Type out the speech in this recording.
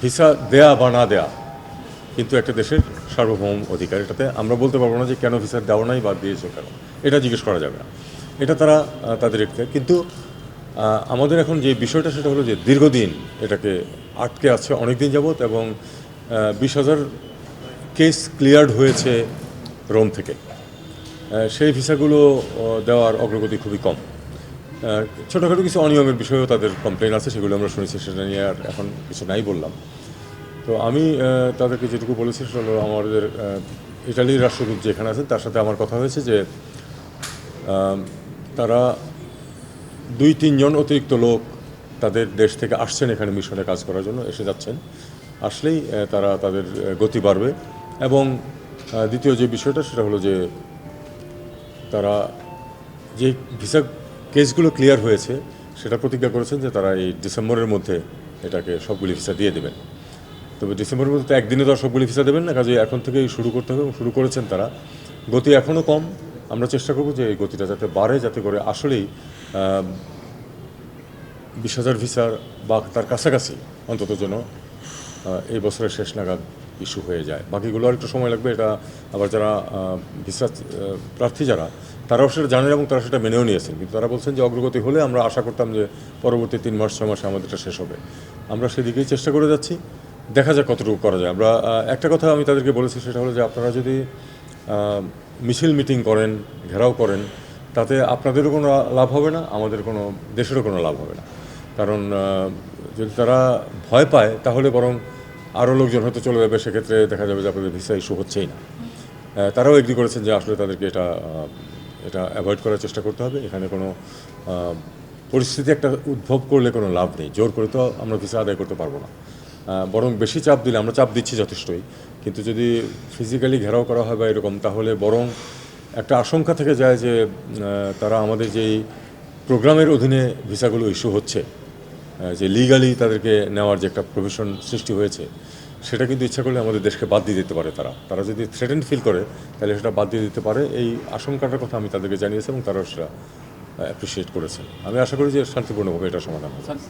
Visa দেয়া বা না দেয়া কিন্তু একটা দেশের সার্বভৌম অধিকার। এটাতে আমরা বলতে পারবো না যে কেন ভিসা দেওয়া নাই বা দিয়েছে কেন, এটা জিজ্ঞেস করা যাবে না। এটা তারা তাদের একটা, কিন্তু আমাদের এখন যে বিষয়টা সেটা হলো যে দীর্ঘদিন এটাকে আটকে আছে অনেক দিন যাবৎ, এবং 20,000 কেস ক্লিয়ার্ড হয়েছে রোম থেকে। সেই ভিসাগুলো দেওয়ার অগ্রগতি খুবই কম। ছোটোখাটো কিছু অনিয়মের বিষয়েও তাদের কমপ্লেন আছে, সেগুলো আমরা শুনেছি, সেটা নিয়ে আর এখন কিছু নাই বললাম। তো আমি তাদেরকে যেটুকু বলেছি সেটা হলো, আমাদের ইটালির রাষ্ট্রদূত যেখানে আছেন তার সাথে আমার কথা হয়েছে যে তারা 2-3 জন অতিরিক্ত লোক তাদের দেশ থেকে আসছেন এখানে মিশনে কাজ করার জন্য, এসে যাচ্ছেন। আসলেই তারা তাদের গতি বাড়বে। এবং দ্বিতীয় যে বিষয়টা সেটা হলো যে তারা যে ভিসা কেসগুলো ক্লিয়ার হয়েছে সেটা প্রতিজ্ঞা করেছেন যে তারা এই ডিসেম্বরের মধ্যে এটাকে সবগুলি ভিসা দিয়ে দেবেন। তবে ডিসেম্বরের মধ্যে তো একদিনে তো আর সবগুলি ভিসা দেবেন না, কাজে এখন থেকেই শুরু করতে হবে, এবং শুরু করেছেন তারা। গতি এখনও কম, আমরা চেষ্টা করব যে এই গতিটা যাতে বাড়ে, যাতে করে আসলেই 20,000 ভিসার বা তার কাছাকাছি অন্তত যেন এই বছরের শেষ নাগাদ ইস্যু হয়ে যায়। বাকিগুলো আর একটু সময় লাগবে। এটা আবার যারা ভিসা প্রার্থী যারা, তারাও সেটা জানেন এবং তারা সেটা মেনেও নিয়েছেন, কিন্তু তারা বলছেন যে অগ্রগতি হলে আমরা আশা করতাম যে পরবর্তী 3 মাস 6 মাসে আমাদেরটা শেষ হবে। আমরা সেদিকেই চেষ্টা করে যাচ্ছি, দেখা যাক কতটুকু করা যায়। আমরা একটা কথা আমি তাদেরকে বলেছি, সেটা হলো যে আপনারা যদি মিছিল মিটিং করেন, ঘেরাও করেন, তাতে আপনাদেরও কোনো লাভ হবে না, আমাদের কোনো দেশেরও কোনো লাভ হবে না। কারণ যদি তারা ভয় পায় তাহলে বরং আরও লোকজন হয়তো চলে যাবে, সেক্ষেত্রে দেখা যাবে যে আপনাদের ভিসা ইস্যু হচ্ছেই না। তারাও এগ্রি করেছেন যে আসলে তাদেরকে এটা অ্যাভয়েড করার চেষ্টা করতে হবে। এখানে কোনো পরিস্থিতি একটা উদ্ভব করলে কোনো লাভ নেই, জোর করে তো আমরা ভিসা আদায় করতে পারবো না। বরং বেশি চাপ দিলে, আমরা চাপ দিচ্ছি যথেষ্টই, কিন্তু যদি ফিজিক্যালি ঘেরাও করা হয় বা এরকম, তাহলে বরং একটা আশঙ্কা থেকে যায় যে তারা আমাদের যেই প্রোগ্রামের অধীনে ভিসাগুলো ইস্যু হচ্ছে, যে লিগালি তাদেরকে নেওয়ার যে একটা প্রভিশন সৃষ্টি হয়েছে, সেটা কিন্তু ইচ্ছা করলে আমাদের দেশকে বাদ দিয়ে দিতে পারে। তারা যদি থ্রেটেন্ড ফিল করে তাহলে সেটা বাদ দিয়ে দিতে পারে। এই আশঙ্কাটার কথা আমি তাদেরকে জানিয়েছি এবং তারা সেটা অ্যাপ্রিসিয়েট করেছেন। আমি আশা করি যে শান্তিপূর্ণভাবে এটা সমাধান হবে।